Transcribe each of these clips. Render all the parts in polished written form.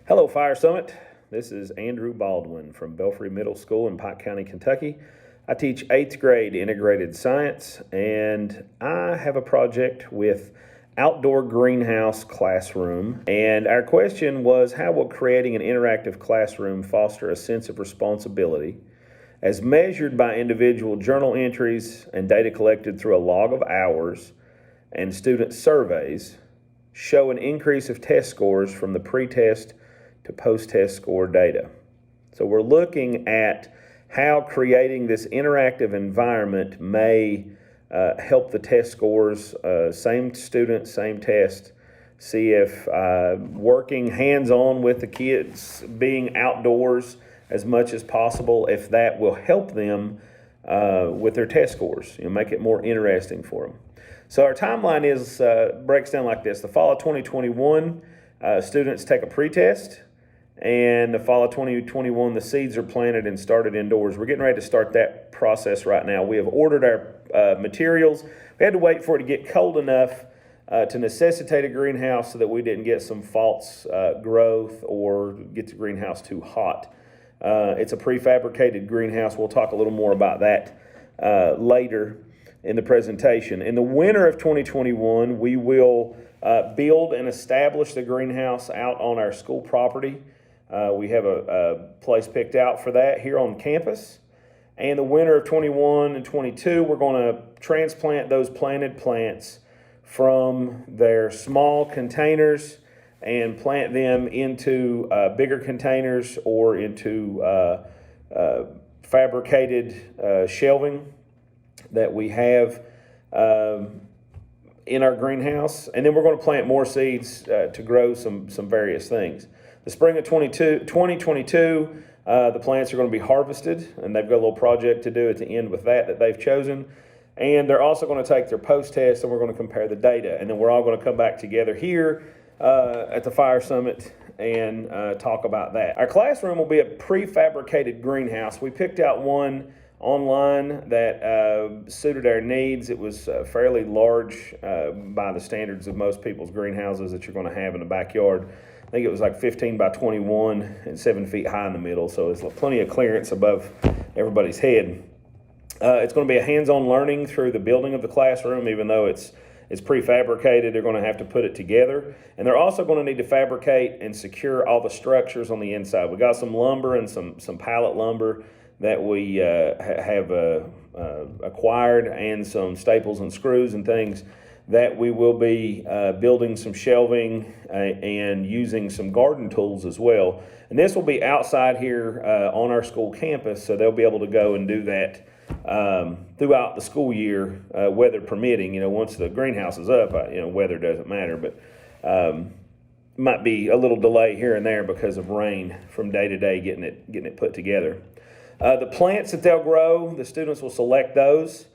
Hello, Fire Summit. This is Andrew Baldwin from Belfry Middle School in Pike County, Kentucky. I teach 8th grade integrated science, and I have a project with outdoor greenhouse classroom. And our question was, how will creating an interactive classroom foster a sense of responsibility as measured by individual journal entries and data collected through a log of hours and student surveys show an increase of test scores from the pre-test to post-test score data. So we're looking at how creating this interactive environment may help the test scores, same student, same test, see if working hands-on with the kids, being outdoors as much as possible, if that will help them with their test scores, make it more interesting for them. So our timeline breaks down like this. The fall of 2021, students take a pre-test. And the fall of 2021, the seeds are planted and started indoors. We're getting ready to start that process right now. We have ordered our materials. We had to wait for it to get cold enough to necessitate a greenhouse so that we didn't get some false growth or get the greenhouse too hot. It's a prefabricated greenhouse. We'll talk a little more about that later in the presentation. In the winter of 2021, we will build and establish the greenhouse out on our school property. We have a place picked out for that here on campus. And the winter of 21 and 22, we're going to transplant those planted plants from their small containers and plant them into bigger containers or into fabricated shelving that we have in our greenhouse. And then we're going to plant more seeds to grow some various things. The spring of 2022, the plants are going to be harvested, and they've got a little project to do at the end with that they've chosen. And they're also going to take their post-test, and we're going to compare the data. And then we're all going to come back together here at the Fire Summit and talk about that. Our classroom will be a prefabricated greenhouse. We picked out one online that suited our needs. It was fairly large by the standards of most people's greenhouses that you're going to have in the backyard. I think it was like 15 by 21 and 7 feet high in the middle, so there's plenty of clearance above everybody's head. It's going to be a hands-on learning through the building of the classroom. Even though it's prefabricated, they're going to have to put it together, and they're also going to need to fabricate and secure all the structures on the inside. We got some lumber and some pallet lumber that we have acquired, and some staples and screws and things that we will be building some shelving and using some garden tools as well. And this will be outside here on our school campus, so they'll be able to go and do that throughout the school year, weather permitting. Once the greenhouse is up, weather doesn't matter, but might be a little delay here and there because of rain from day to day getting it put together. The plants that they'll grow, the students will select those.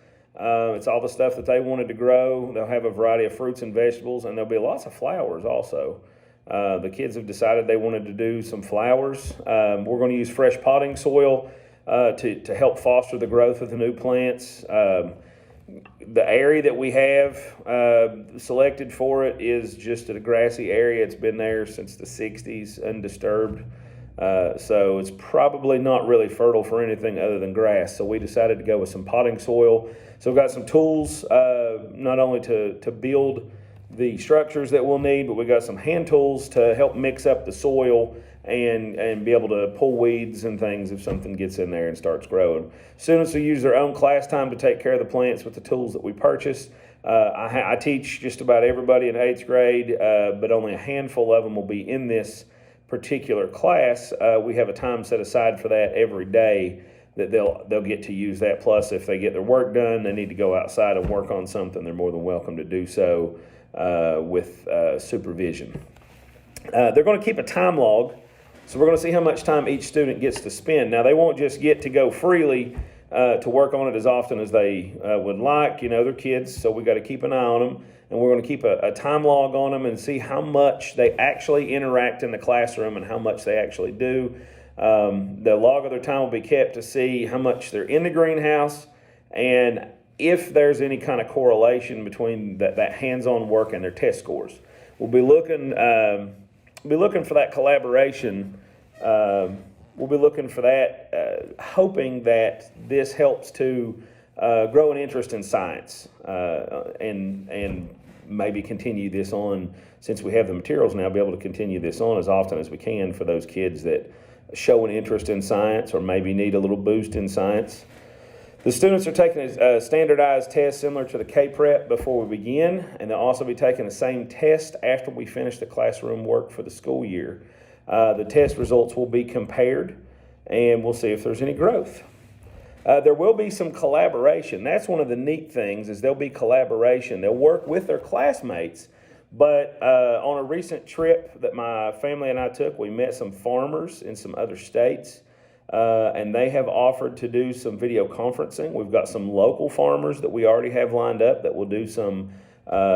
It's all the stuff that they wanted to grow. They'll have a variety of fruits and vegetables, and there'll be lots of flowers also. The kids have decided they wanted to do some flowers. We're going to use fresh potting soil to help foster the growth of the new plants. The area that we have selected for it is just a grassy area. It's been there since the 60s, undisturbed. So it's probably not really fertile for anything other than grass. So we decided to go with some potting soil. So we've got some tools, not only to build the structures that we'll need, but we got some hand tools to help mix up the soil and be able to pull weeds and things if something gets in there and starts growing. Students will use their own class time to take care of the plants with the tools that we purchase. I teach just about everybody in 8th grade, but only a handful of them will be in this particular class. We have a time set aside for that every day that they'll get to use that. Plus, if they get their work done, they need to go outside and work on something, they're more than welcome to do so with supervision. They're going to keep a time log, so we're going to see how much time each student gets to spend. Now, they won't just get to go freely to work on it as often as they would like. They're kids, so we got to keep an eye on them. And we're going to keep a time log on them and see how much they actually interact in the classroom and how much they actually do. The log of their time will be kept to see how much they're in the greenhouse and if there's any kind of correlation between that hands-on work and their test scores. We'll be looking be looking for that collaboration. We'll be looking for that, hoping that this helps to grow an interest in science and maybe continue this on, since we have the materials now, be able to continue this on as often as we can for those kids that show an interest in science or maybe need a little boost in science. The students are taking a standardized test similar to the K-Prep before we begin, and they'll also be taking the same test after we finish the classroom work for the school year. The test results will be compared, and we'll see if there's any growth. There will be some collaboration. That's one of the neat things, is there'll be collaboration. They'll work with their classmates, but on a recent trip that my family and I took, we met some farmers in some other states. And they have offered to do some video conferencing. We've got some local farmers that we already have lined up that will do some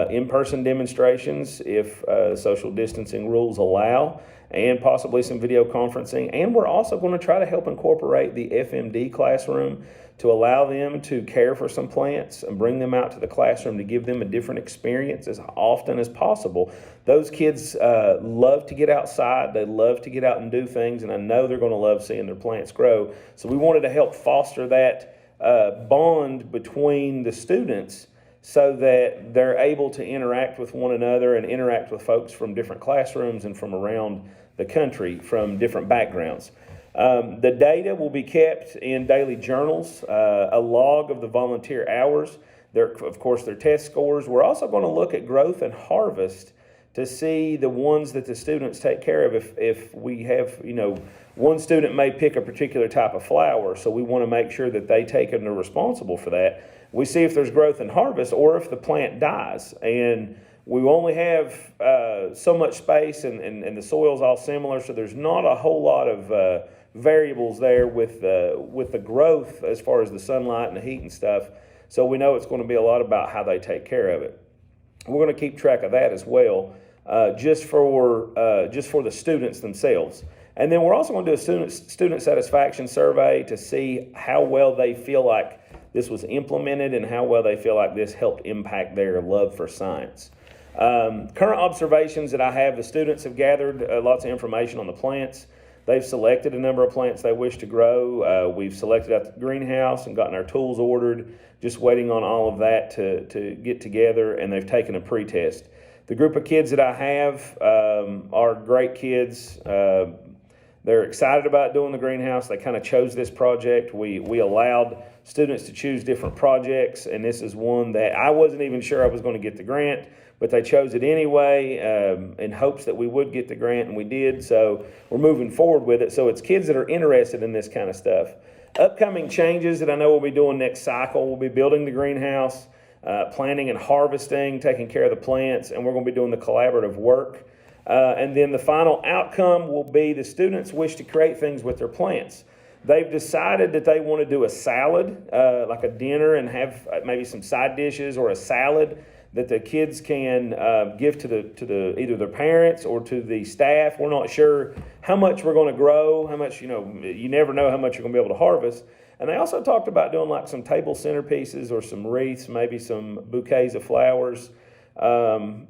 in-person demonstrations if social distancing rules allow, and possibly some video conferencing. And we're also going to try to help incorporate the FMD classroom to allow them to care for some plants and bring them out to the classroom to give them a different experience as often as possible. Those kids love to get outside. They love to get out and do things, and I know they're going to love seeing their plants grow. So we wanted to help foster that bond between the students so that they're able to interact with one another and interact with folks from different classrooms and from around the country from different backgrounds. The data will be kept in daily journals, a log of the volunteer hours, of course, their test scores. We're also going to look at growth and harvest to see the ones that the students take care of. If we have, one student may pick a particular type of flower, so we want to make sure that they take and are responsible for that. We see if there's growth and harvest, or if the plant dies. And we only have so much space, and the soil's all similar, so there's not a whole lot of variables there with the growth as far as the sunlight and the heat and stuff. So we know it's going to be a lot about how they take care of it. We're going to keep track of that as well, just for the students themselves. And then we're also going to do a student satisfaction survey to see how well they feel like this was implemented and how well they feel like this helped impact their love for science. Current observations that I have, the students have gathered lots of information on the plants. They've selected a number of plants they wish to grow. We've selected out the greenhouse and gotten our tools ordered, just waiting on all of that to get together, and they've taken a pre-test. The group of kids that I have are great kids. They're excited about doing the greenhouse. They kind of chose this project. We allowed students to choose different projects, and this is one that I wasn't even sure I was going to get the grant, but they chose it anyway in hopes that we would get the grant, and we did. So we're moving forward with it. So it's kids that are interested in this kind of stuff. Upcoming changes that I know we'll be doing next cycle, we'll be building the greenhouse, planting and harvesting, taking care of the plants, and we're going to be doing the collaborative work. And then the final outcome will be the students wish to create things with their plants. They've decided that they want to do a salad, like a dinner, and have maybe some side dishes or a salad that the kids can give to either their parents or to the staff. We're not sure how much we're going to grow, how much, you never know how much you're going to be able to harvest. And they also talked about doing like some table centerpieces or some wreaths, maybe some bouquets of flowers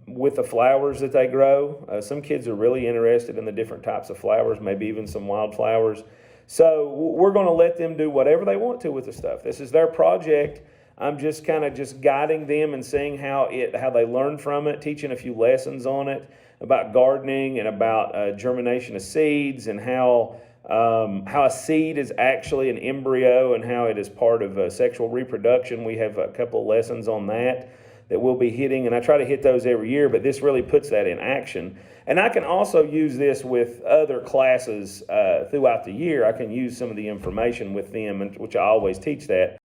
with the flowers that they grow. Some kids are really interested in the different types of flowers, maybe even some wildflowers. So we're going to let them do whatever they want to with the stuff. This is their project. I'm just kind of guiding them and seeing how they learn from it, teaching a few lessons on it about gardening and about germination of seeds, and how a seed is actually an embryo and how it is part of sexual reproduction. We have a couple of lessons on that we'll be hitting, and I try to hit those every year, but this really puts that in action. And I can also use this with other classes throughout the year. I can use some of the information with them, which I always teach that.